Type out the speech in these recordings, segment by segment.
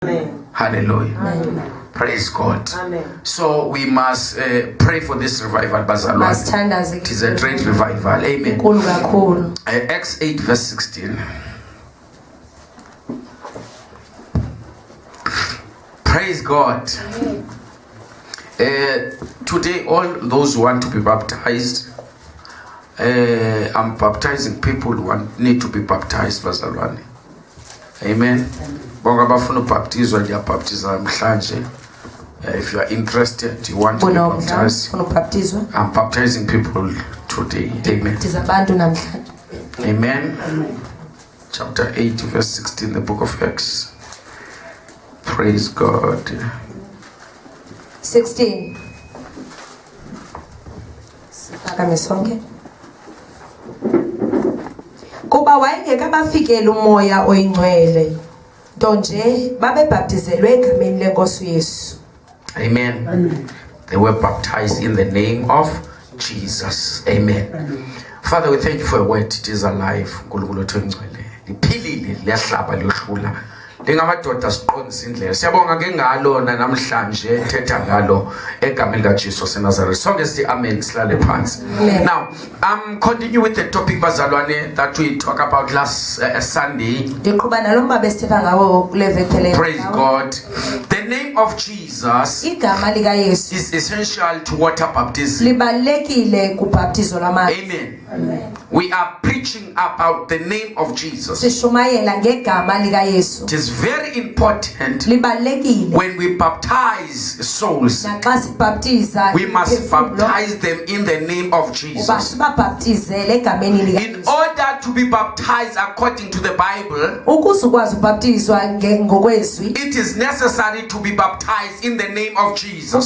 Amen. Hallelujah. Amen. Praise God. Amen. So we must pray for this revival. Bazalwane. It is a great revival. Amen. Acts 8 verse 16. Praise God. Today, all those who want to be baptized, I'm baptizing people who need to be baptized. Bazalwane. Amen. If you are interested, you want to be baptized, I'm baptizing people today. Amen. Amen. Chapter 8 verse 16, the book of Acts. Praise God. 16. Kuba wayengeka bafikela umoya oyingcwele nto nje babebhaptizelwe egameni lenkosi Yesu. Amen. They were baptized in the name of Jesus. Amen. Father, we thank you for your word. It is alive. Nkulunkulu wethu engcwele liphilile liyahlaba liyohlula lingamadoda siqondisa indlela. Siyabonga ke ngalo namhlanje ethetha ngalo egameni likaJesu eNazaretha. Sonke sithi amen, silale phansi. Now, I'm continue with the topic bazalwane that we talk about last Sunday. Praise God. The name of Jesus is essential to water baptism. Amen. Amen. We are preaching about the name of Jesus. It is very important when we baptize souls. We must baptize them in the name of Jesus. In order to be baptized according to the Bible, it is necessary to be baptized in the name of Jesus.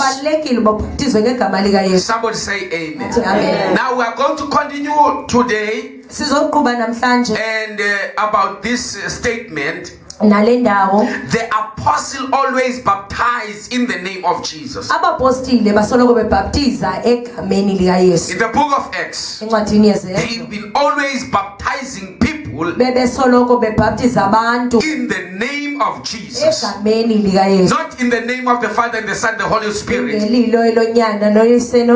Somebody say amen. Amen. Now we are going to continue today and about this statement. The apostle always baptized in the name of Jesus. In the book of Acts, they've been always baptizing people in the name of Jesus. Not in the name of the Father and the Son and the Holy Spirit.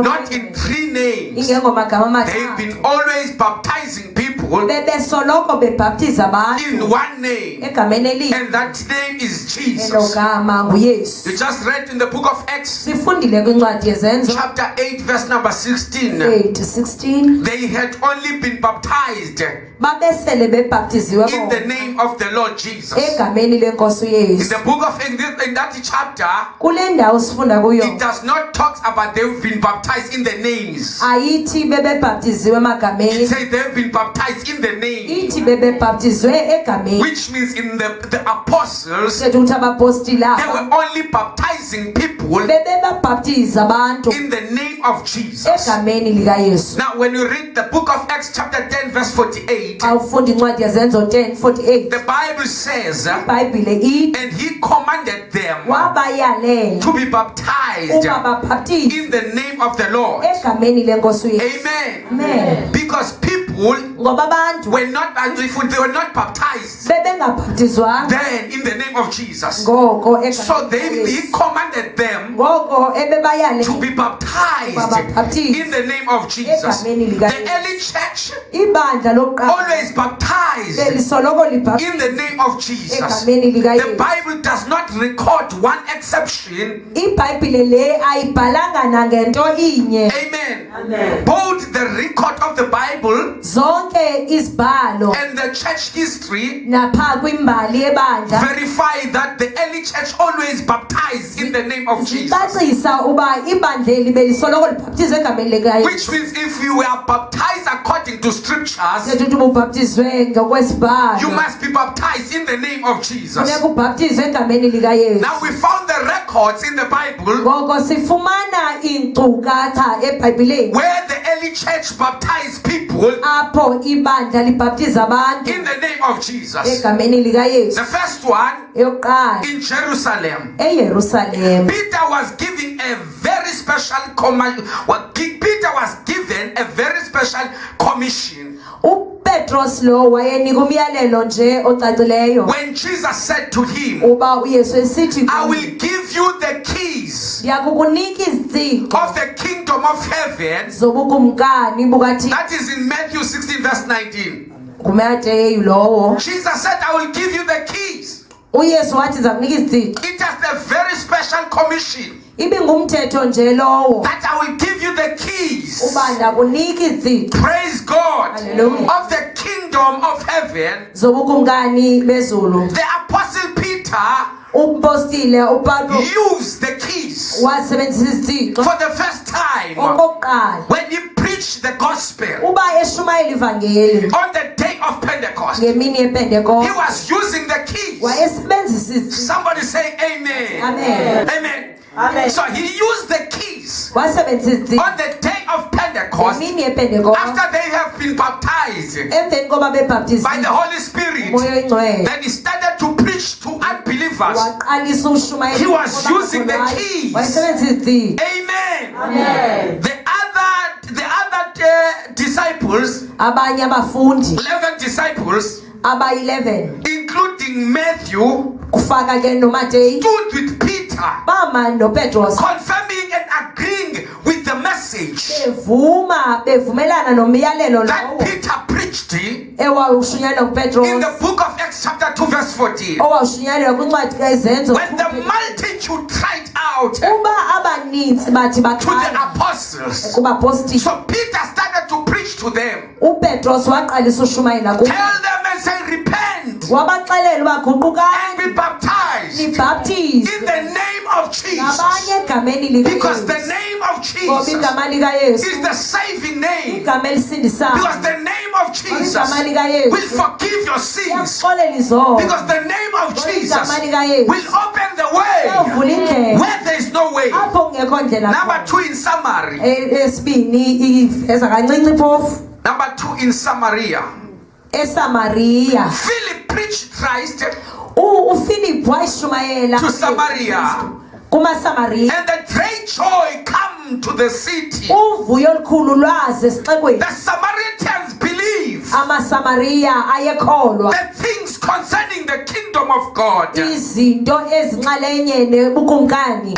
Not in three names. They've been always baptizing people in one name. And that name is Jesus. You just read in the book of Acts, chapter 8, verse number 16. They had only been baptized in the name of the Lord Jesus. In the book of in that chapter, it does not talk about they've been baptized in the names. It says they've been baptized in the name, which means in the apostles, they were only baptizing people in the name of Jesus. Now when you read the book of Acts chapter 10 verse 48, the Bible says, and he commanded them to be baptized in the name of the Lord. Amen. Because people were not, if they were not baptized then in the name of Jesus, so he commanded them to be baptized in the name of Jesus. The early church always baptized in the name of Jesus. The Bible does not record one exception. Amen. Both the record of the Bible and the church history verify that the early church always baptized in the name of Jesus. Which means if you are baptized according to scriptures, you must be baptized in the name of Jesus. Now we found the records in the Bible where the early church baptized people in the name of Jesus. The first one in Jerusalem. Peter was given a very special Peter was given a very special commission. uPetros lo wayenika umyalelo nje ocacileyo when Jesus said to him, uba uYesu esithi I will give you the keys ndiyakukunika izithixo of the kingdom of heaven. zobukumkani bukaThixo. That is in Matthew 16 verse 19. Kumateyu lowo. Jesus said, I will give you the keys. uYesu wathi ndizakunika izithixo. It has a very special commission Ibingumthetho nje lowo that I will give you the keys. uba ndakunika izithixo Praise God. Hallelujah. Of the kingdom of heaven. zobukumkani bezulu. The apostle Peter Upostile uPaulo used the keys wasebenzisa izithixo for the first time okokuqala when he preached the gospel uba eshumayela ivangeli on the day of Pentecost. ngemini He yePentecost was using the keys. wayesebenzisa izithixo. Somebody say amen. Amen. Amen. Amen. So he used the keys Wasebenzisa izithixo on the day of Pentecost ngemini yePentecost after they have been baptized emveni koba by the bebhaptizwa Holy Spirit. umoya oyingcwele. Then he started to preach to unbelievers. Waqalisa ushumayela He was using the keys. wayesebenzisa izithixo. Amen. Amen. The other disciples, Abanye abafundi 11 disciples, aba-11 including Matthew, kufaka ke noMateyu stood with Peter, bama noPetros confirming and agreeing with the message bevumelana nomyalelo that lowo Peter preached ewawushunyalelwa in nguPetros the book of Acts chapter 2 verse 14. owawushunyalelwa kwincwadi kaZenzo. When the multitude cried out to uba abaninzi bathi the bakhala apostles, kubapostile so Peter started to preach to them. uPetros waqalisa ushumayela kubo Tell them and say, repent wabaxelela uba and guqukani be baptized in nibhaptizwe the name of Jesus. ngabanye egameni Because the likaYesu name of ngoba Jesus igama likaYesu is the saving name. igama elisindisayo Because the name of Jesus igama likaYesu will forgive your sins. yakuxolela izono Because the name of Jesus igama likaYesu will open the way yavula indlela where there is no way. apho kungekho ndlela Number khona. 2 in summary. Esibini iveza kancinci phofu Number 2 in Samaria. eSamaria Philip preached Christ uPhilip wayishumayela to Samaria. kumaSamaria And the great joy come to the city. uvuyo olukhulu lwaze esixekweni. The Samaritans believe amaSamaria ayekholwa the things concerning the kingdom of God izinto ezinxalenye nebukumkani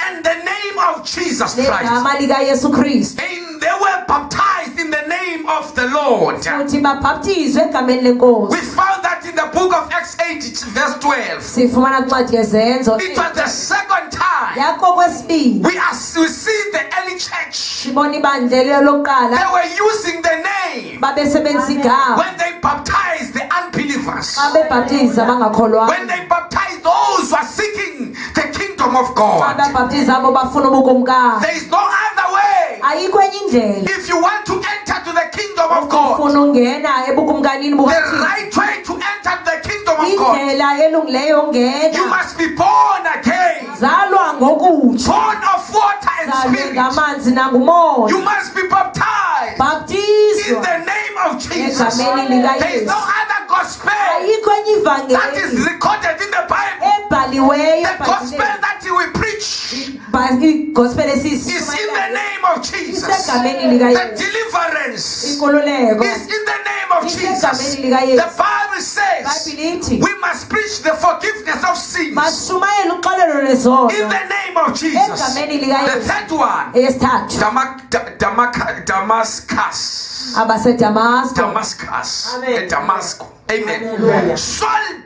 and the name of Jesus Christ. negama likaYesu Kristu And they were baptized in the name of the Lord. futhi baphathizwe egameni lenkosi. We found that in the book of Acts 8 verse 12. Sifumana kwincwadi yezenzo It was the second time yakho kwesibini we see the early church. sibona ibandlelo lokuqala They were using the name babesebenzisa igama when they baptized the unbelievers. xa bebhaptiza abangakholwa When they baptized those who are seeking the kingdom of xa God. bebhaptiza abo bafuna ubukumkani. There is no other way. Ayikho enye indlela If you want to enter to the kingdom of God, ufuna ungena ebukumkanini the bukaThixo right way to enter the kingdom of God, indlela elungileyo you yongena must be born again. zalwa ngokutsha Born of water and zalwe spirit. ngamanzi nangumoya You must be baptized in baptizwa the name of Jesus. egameni There is no likaYesu. other gospel Ayikho enye that is ivangeli recorded in the Bible. ebhaliweyo The gospel that you will preach igospel is in the esiyishumayelayo name of Jesus. isegameni The likaYesu. deliverance Inkululeko is in the name of Jesus. isegameni likaYesu. The Bible says iBhayibhile lithi we must preach the forgiveness of sins mashumayela uxolelo in lwezono the name of Jesus. egameni The likaYesu. third one, eyesithathu Damascus. abaseDamasko Damascus. Amen. Damascus. Amen. Hallelujah. Saul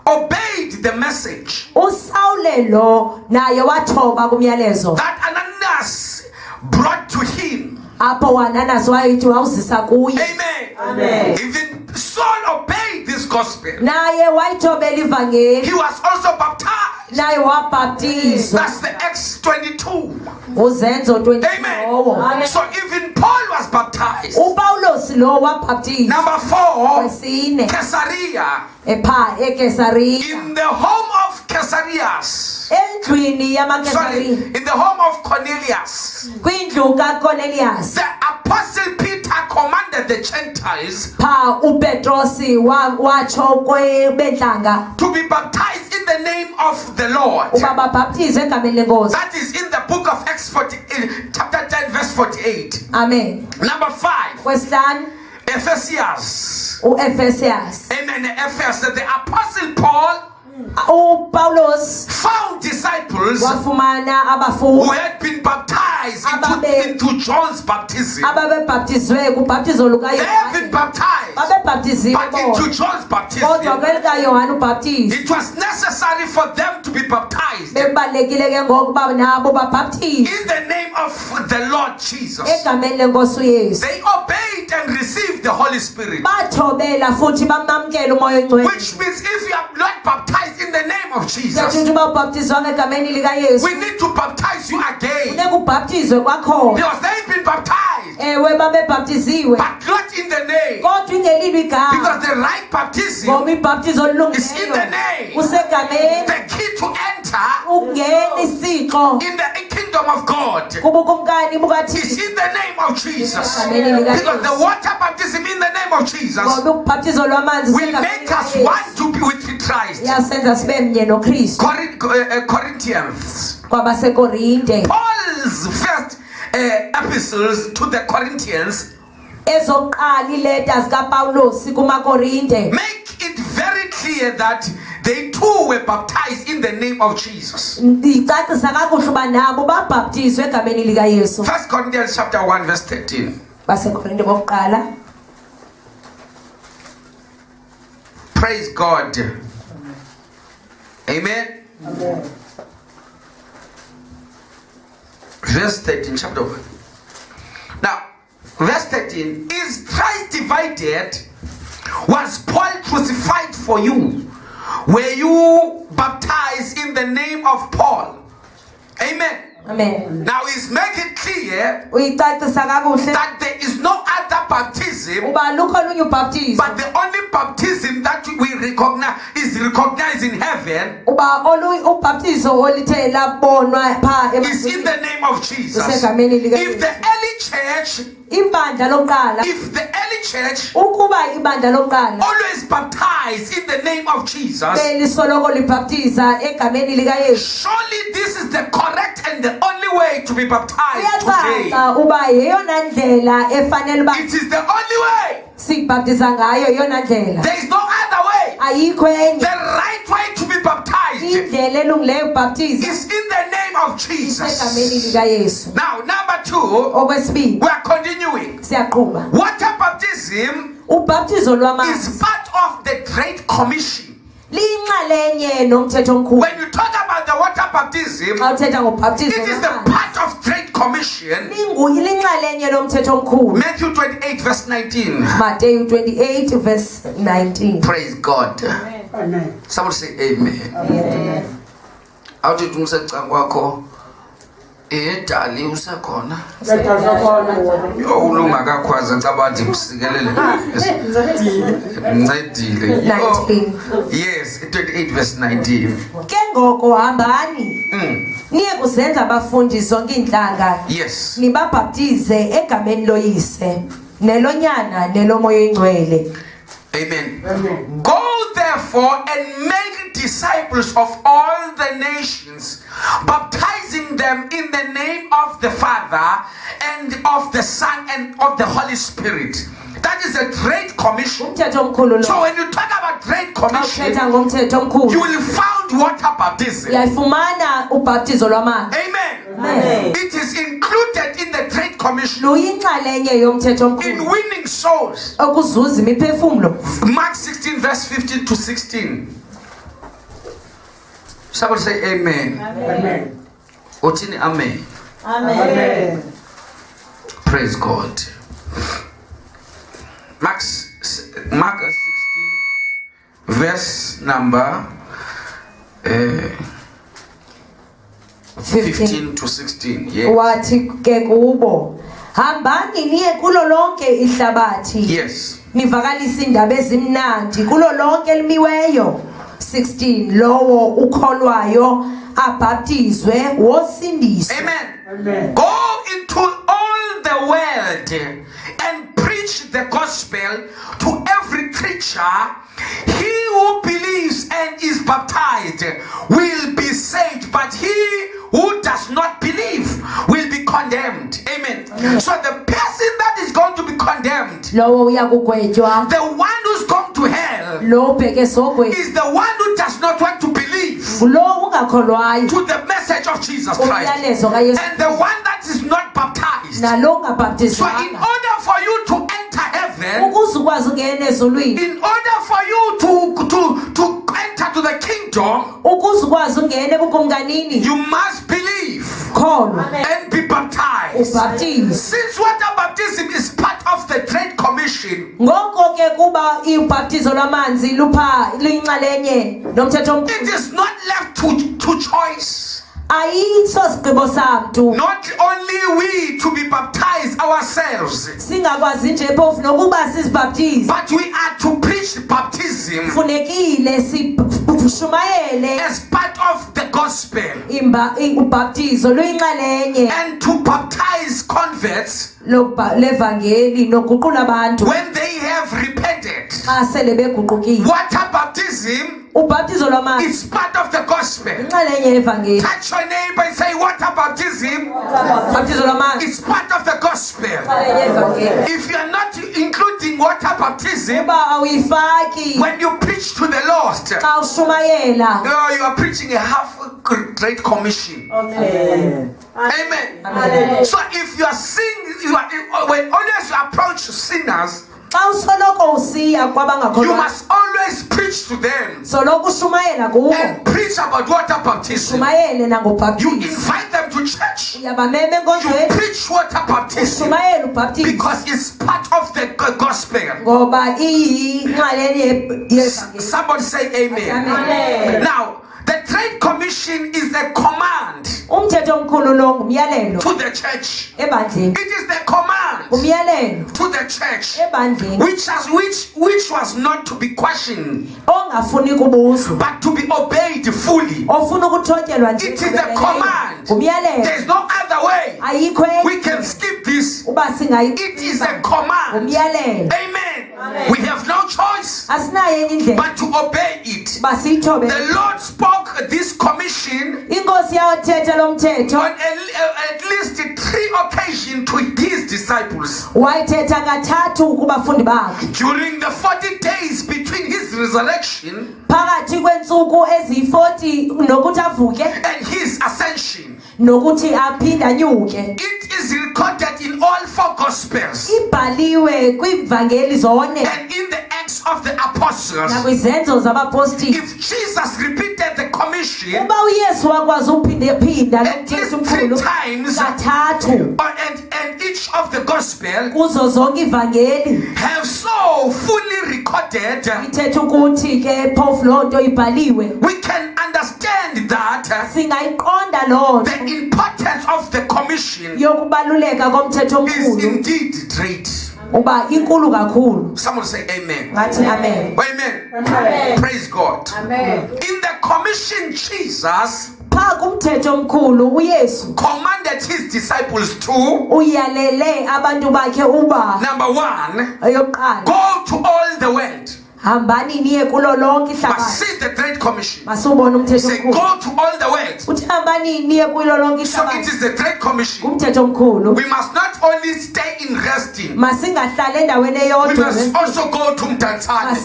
obeyed the message uSawulelo naye wathoba kumyalezo that Ananias brought to him. apho wananasi wayithi wawuzisa kuye. Amen. Amen. Even Saul obeyed this gospel. naye wayithobela ivangeli He was also baptized. naye wabhaptizwa. That's the Acts 22. uzenzo 20 Amen. lowo. So even Paul was baptized. uPawulos lo wabhaptizwa Number 4, wesine Caesarea. eKesaria In the home of Caesarias. endlwini Sorry, yamaKesari in the home of Cornelius. kwindlu kaCornelius. The apostle Peter commanded the Gentiles pha uPetrosi watsho kwebentlanga to be baptized in the name of the Lord. uba babhaptizwe egameni lenkosi. That is in the book of Acts 48, chapter 10 verse 48. Amen. Number 5, Kwesihlanu Ephesians Ephesus. Amen. Ephesus, the Apostle Paul Paulos found disciples wafumana who abafundi had been baptized into John's baptism. ababebhaptizwe kubhaptizo luka They have been baptized, babebhaptiziwe but into John's baptism. kodwa kwelika Yohane ubhaptizo It was necessary for them to be baptized bebalekile ke ngokuba nabo babhaptizwe in the name of the Lord Jesus. egameni lenkosi uYesu. They obeyed and received the Holy Spirit. Bathobela futhi bamamkela umoya oyingcwele. Which means if you are not baptized in the name of Jesus, Ukuthi ubabhaptizwa ngegameni lika Yesu. we need to baptize you again. Funeka ubhaptizwe kwakhona. Because they've been baptized, Ewe babebhaptiziwe but not in the name. kodwa ingelilo igama. Because the right baptism Ngoba ibhaptizo is in olungileyo the name. usegameni The key to enter ungena isixo in the kingdom of God kubukumkani is bukaThixo. in the name of Jesus. Egameni lika Because the Yesu. water baptism in the name of Jesus Ngoba ubhaptizo lwamanzi will usegameni make lika us Yesu. one to be with Christ. Yasenza sibe mnye noKristu. Corinthians. KwabaseKorinte Paul's first epistles to the Corinthians ezoqala iletters kaPaulos kumaKorinte make it very clear that they too were baptized in the name of Jesus. icacisa kakuhle uba nabo babhaptizwe egameni lika Yesu. 1 Corinthians chapter 1 verse 13. baseKorinte bokuqala. Praise God. Amen. Amen. Verse 13, chapter 1. Now, verse 13, is Christ divided? Was Paul crucified for you? Were you baptized in the name of Paul? Amen. Amen. Now, he's making clear Uyicacisa kakuhle that there is no other baptism, uba lukho olunye ubhaptizo but the only baptism that we recognize is recognized in heaven uba olunye ubhaptizo olithe labonwa pha is in the name of Jesus. usegameni lika If the Yesu. early church, Ibandla lokuqala if the early church ukuba ibandla lokuqala always baptized in the name of Jesus, belisoloko libhaptiza egameni lika Yesu. surely this is the correct and the only way to be baptized today. Uyacaca uba yeyona ndlela efanele uba It is the only way. sibhaptiza ngayo yeyona ndlela. There is no other way. Ayikho enye The right way to be baptized indlela elungileyo yokubhaptiza is in the name of egameni Jesus. lika Yesu. Now, number 2, Okwesibili we are continuing. siyaqhuba. Water baptism Ubhaptizo is lwamanzi part of the Great Commission. liyinxalenye nomthetho omkhulu. When you talk about the water baptism, Xa uthetha ngobhaptizo it is the lwamanzi part of Great Commission. liyinxalenye lomthetho omkhulu. Matthew 28 verse 19. Matthew 28 verse 19. Praise God. Amen. Someone say amen. Amen. Awuthi umsecanga kwakho edali usekhona. Yo ulungakakhwaza cabathi usikelele. Ncedile. 19. Yes, 28 verse 19. Ke ngoko hambani niye kuzenza abafundi zonke iintlanga Yes. nibabhaptize egameni loyise nelonyana nelomoya oyingcwele. Amen. Amen. Go therefore and make disciples of all the nations, baptizing them in the name of the Father and of the Son and of the Holy Spirit. That is a great commission. Umthetho omkhulu So lo. when you talk about great commission, Awuthetha ngomthetho you omkhulu. will find water baptism. Uyayifumana ubhaptizo lwamanzi. Amen. Amen. It is included in the great commission Luyinxalenye yomthetho in omkhulu winning souls. okuzuza imiphefumlo. Mark 16 verse 15 to 16. Somebody say amen. Amen. Otini amen. Amen. Praise God. Mark 16 verse number 15 to 16. Yeah. Wathi ke kubo hambani niye kulo lonke ihlabathi Yes. nivakalisa indaba ezimnandi kulo lonke elimiweyo. 16 lowo ukholwayo abhaptizwe wosindiswa. Amen. Amen. Go into all the world and preach the gospel to every creature. He who believes and is baptized will be saved, but he who does not believe will be condemned. Amen. So the person that is going to be condemned condemned. The The one who's gone to hell ubheke is the one who does not want to believe to the message of Jesus Christ. And the one that is not baptized. So in order for you to enter heaven, in order for you to enter to the kingdom, you must believe and be baptized. Since water baptism is part of the Great Commission, it is not left to choice. Not only we to be baptized ourselves, but we are to preach baptism as part of the gospel, and to baptize converts when they have repented. Water baptism is part of the gospel. Touch your neighbor and say, water baptism is part of the gospel. If you are not including water baptism when you preach to the lost, you are preaching a half Great Commission. Amen. So if you are singing, when others approach sinners, you must always preach to them and preach about water baptism. You invite them to church. You preach water baptism because it's part of the gospel. Somebody say amen. Now, the Great Commission is a command to the church. It is the command to the church, which was not to be questioned, but to be obeyed fully. It is the command. There is no other way. We can skip this. It is a command. Amen. We have no choice but to obey it. The Lord spoke this commission on at least 3 occasions to his disciples during the 40 days between his resurrection and his ascension. It is recorded in all 4 Gospels and in the Acts of the Apostles. If Jesus repeated the commission at least 3 times, and each of the Gospels have so fully recorded, we can understand that the importance of the commission is indeed great. Someone say amen. Amen. Amen. Praise God. Amen. In the commission, Jesus commanded his disciples to, number 1, go to all the world. But see the Great Commission. Say, go to all the world. So it is the Great Commission. We must not only stay in resting, we must also go to Mdantsane.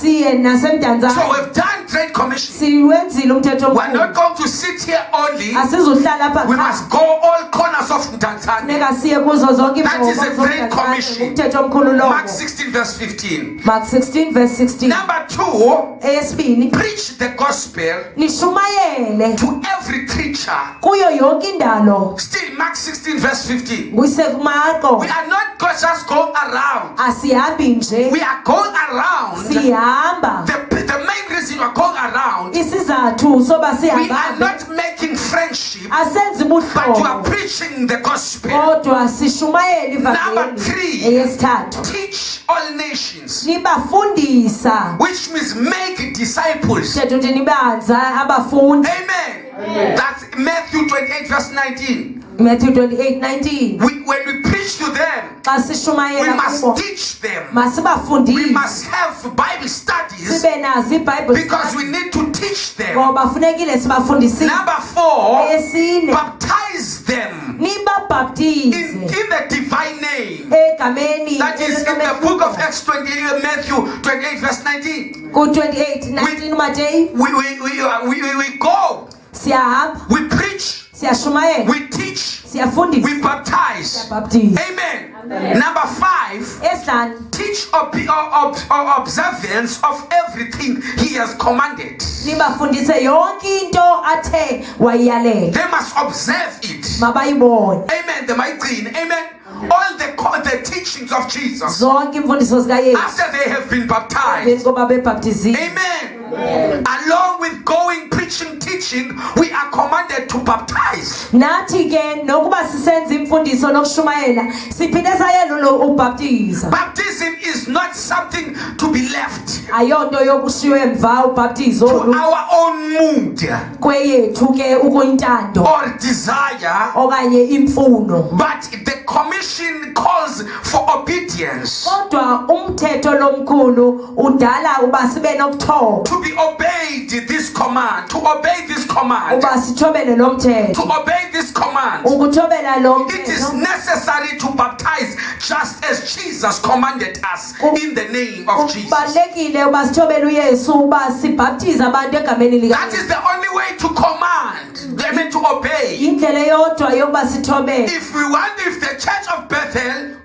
So we've done Great Commission. We are not going to sit here only. We must go all corners of Mdantsane. That is a Great Commission. Mark 16 verse 15. Mark 16 verse 16. Number 2, preach the gospel to every creature. Still Mark 16 verse 15. We are not just going around. We are going around. The main reason we are going around, we are not making friendship, but you are preaching the gospel. Number 3, teach all nations, which means make disciples. Amen. That's Matthew 28 verse 19. Matthew 28:19. When we preach to them, we must teach them. We must have Bible studies because we need to teach them. Number 4, baptize them. in the divine name. That is in the book of Acts 28, Matthew 28 verse 19. We go, we preach, we teach, we baptize. Amen. Number 5, teach observance of everything he has commanded. They must observe it. Amen. They might clean. Amen. All the teachings of Jesus after they have been baptized. Amen. Along with going, preaching, teaching, we are commanded to baptize. Baptism is not something to be left to our own mood or desire, but the commission calls for obedience, to be obeyed this command, to obey this command, to obey this command. It is necessary to baptize just as Jesus commanded us in the name of Jesus. That is the only way to command, I mean to obey. If the church of Bethel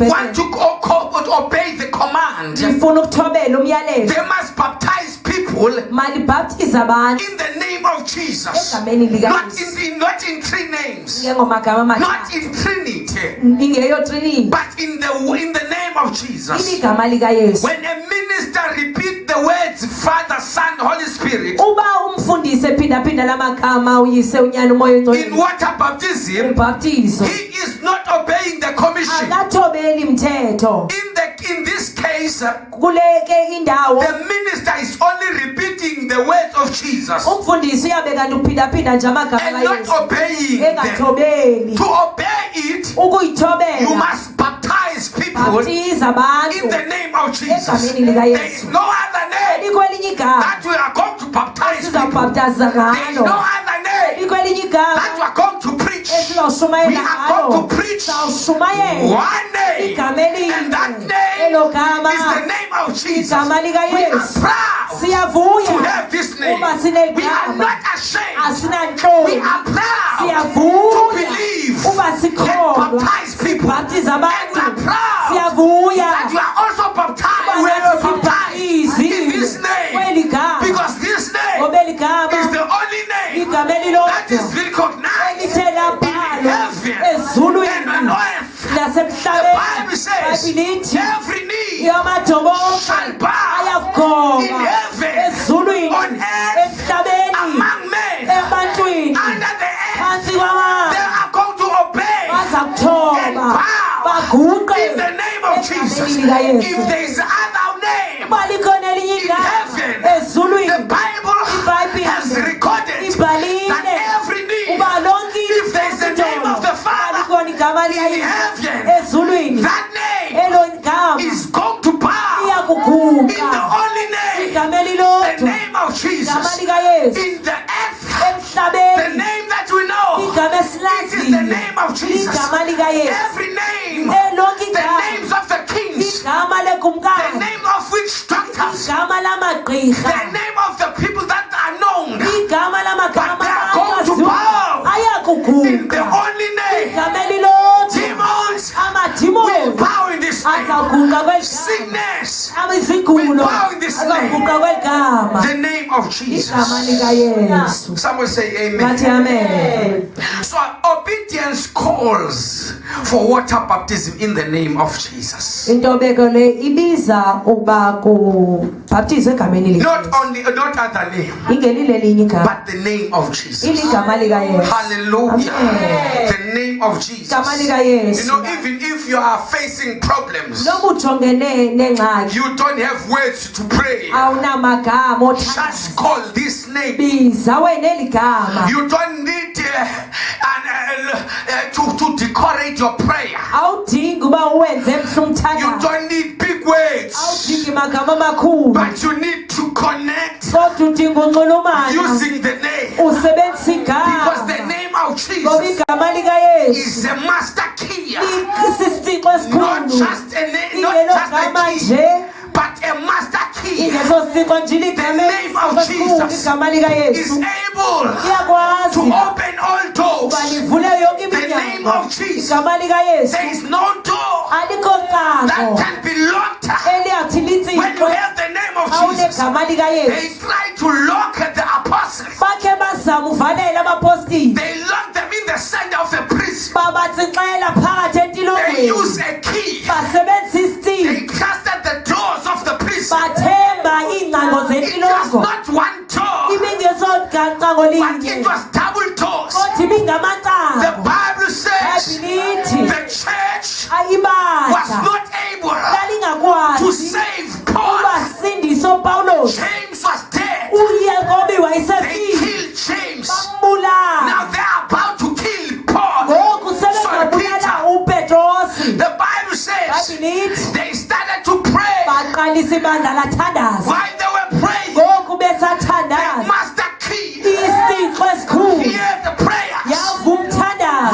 want to obey the command, they must baptize people in the name of Jesus, not in three names, not in Trinity, but in the name of Jesus. When a minister repeats the words Father, Son, Holy Spirit in water baptism, he is not obeying the commission. In this case, the minister is only repeating the words of Jesus and not obeying them. To obey it, you must baptize people in the name of Jesus. There is no other name that we are going to baptize people. There is no other name that we are going to preach. We are going to preach one name, and that name is the name of Jesus. We are proud to have this name. We are not ashamed. We are proud to believe and baptize people. And we are proud that you are also baptized. We are baptized in this name, because this name is the only name that is recognized in heaven and on earth. The Bible says every knee shall bow in heaven, on earth, among men, under the earth. They are going to obey and bow in the name of Jesus. If there is other name in heaven, the Bible has recorded that every knee, if there is the name of the Father in heaven, that name is going to bow in the only name, the name of Jesus. In the earth, the name that we know, it is the name of Jesus. Every name, the names of the kings, the name of witch doctors, the name of the people that are known, but they are going to bow in the only name. Demons will bow in this name. Sickness will bow in this name. The name of Jesus. Someone say amen. So obedience calls for water baptism in the name of Jesus. Not other name, but the name of Jesus. Hallelujah. The name of Jesus. You know, even if you are facing problems, you don't have words to pray, just call this name. You don't need to decorate your prayer. You don't need big words, but you need to connect using the name, because the name of Jesus is a master key. Not just a key, but a master key. The name of Jesus is able to open all doors. The name of Jesus, there is no door that can be locked. When you have the name of Jesus, they try to lock the apostles. They lock them in the center of the prison. They use a key. They trusted the doors of the prison. It was not one door, but it was double doors. The Bible says the church was not able to save Paul. James was dead. They killed James. Now they are about to kill Paul. So Peter, the Bible says they started to pray. While they were praying, the master key heard the prayers.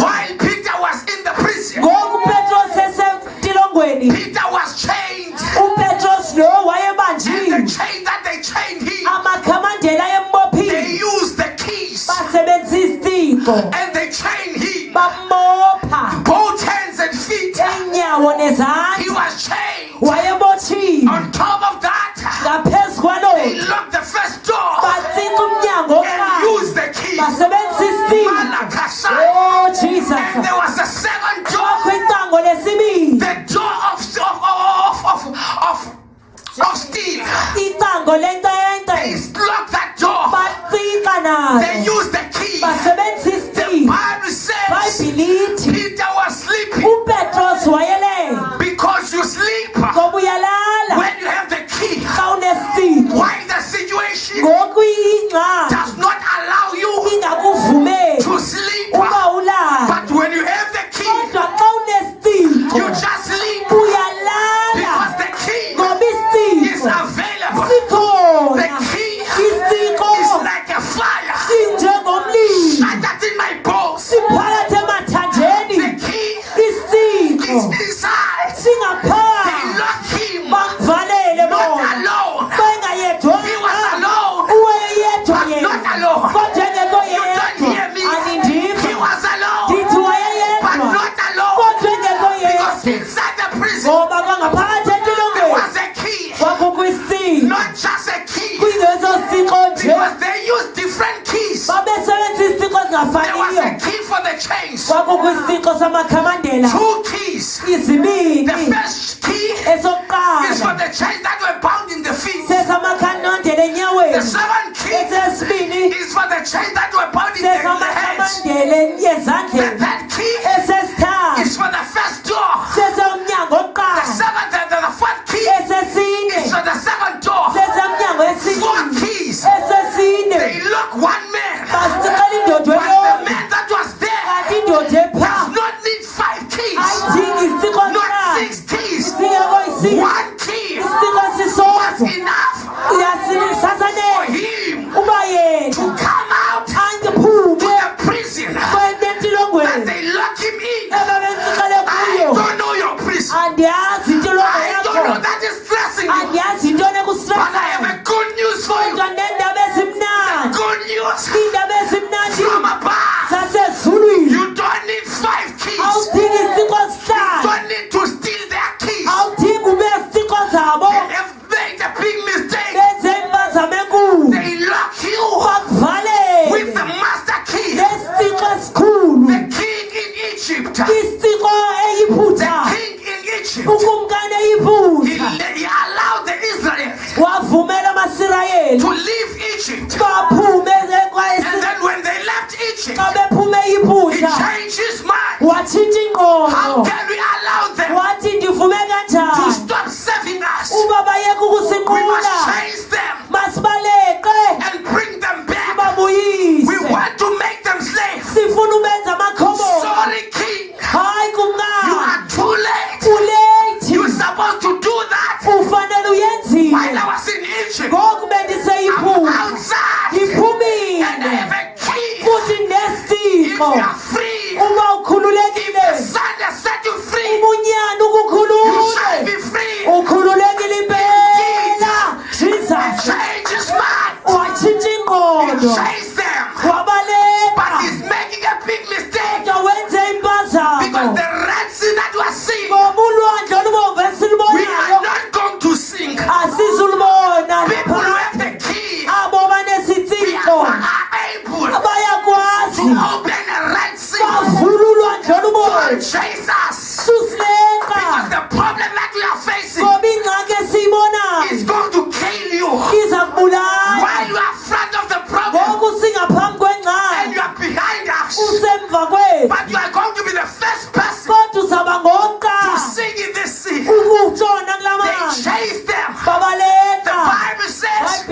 While Peter was in the prison, Peter was chained. And the chain that they chained him, they used the keys and they chained him both hands and feet. He was chained. On top of that, they locked the first door and used the keys. And there was a second door, the door of steel. They locked that door. They used the key. The Bible says Peter was sleeping. Because you sleep when you have the key. Why the situation does not allow you to sleep. But when you have the key, you just sleep. Because the key is available. The key is like a fire. Shut that in my bones. The key is inside. They locked him. Not alone. He was alone. But not alone. You don't hear me. He was alone. But not alone. Because inside the prison, there was a key. Not just a key. Because they used different keys. There was a key for the chains. 2 keys. The first key is for the chains that were bound in the feet. The second key is for the chains that were bound in the hands. The third key is for the first door. The seventh and the fourth key is for the second door. 4 keys. They lock one man. But the man that was there does not need 5 keys. Not 6 keys. 1 key was enough for him to come out to the prison that they lock him in. I don't know your prison. I don't know that is stressing you. But I have a good news for you. The good news from above. You don't need 5 keys. You don't need to steal their keys. They have made a big mistake. They lock you with the master key. The king in Egypt. The king in Egypt. He allowed the Israelites to leave Egypt. And then when they left Egypt, he changed his mind. How can we allow them to stop serving us? We must change them and bring them back. We want to make them slaves. Sorry, king. You are too late. You're supposed to do that while I was in Egypt. I'm outside and I have a key. If you are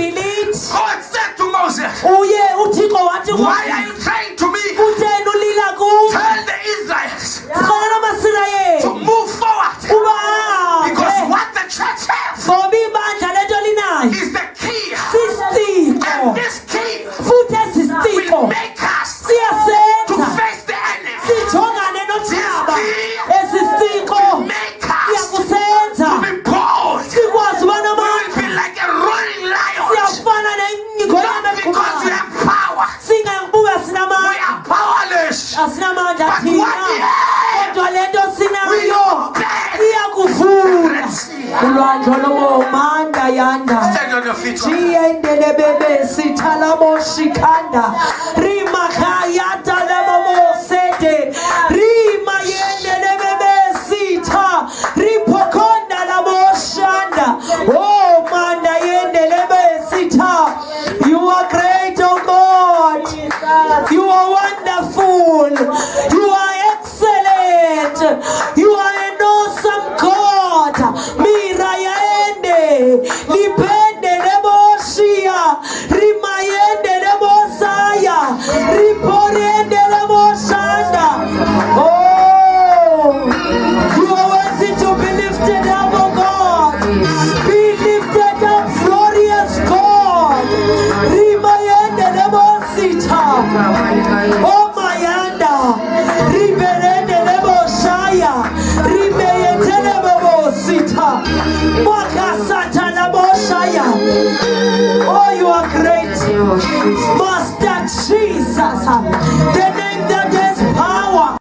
God said to Moses, uye uthixo wathi why are you trying to me? kutheni ulila kum Tell the Israelites xela namasirayeli to move forward. uba Because what the church has ngoba ibandla lento linayo is the key. sisiciko And this key futhi esi will siciko make us to siyasenza face the enemy. sijongane nothaba esi siciko Make us siyakusenza to be bold. sikwazi uba We will namandla be like a roaring lion. siyafana Not because we have power. singakuba We sinamandla are powerless. asinamandla But thina what we have, kodwa lento we sinayo obey. iyakuvula Let's see. ulwandlo lomanda yanda Stand on your feet. jiyendele bebe sithalamo shikanda rima khayata lemo sete rima yendele bebe sitha ripokonda lamo shanda oh manda yendele bebe sitha. You are great, oh God. You are wonderful. You are excellent. You are an awesome God. Mira yaende, lipende leboshia, rimayende lebosaya, riporende leboshanda. Oh, you are worthy to be lifted up, oh God. Be lifted up, glorious God. Rimayende lebosita. Oh Mayanda, Riberende Leboshaya, Ribeyete Lebosita, Makasata Leboshaya. Oh, you are great, Master Jesus, the name that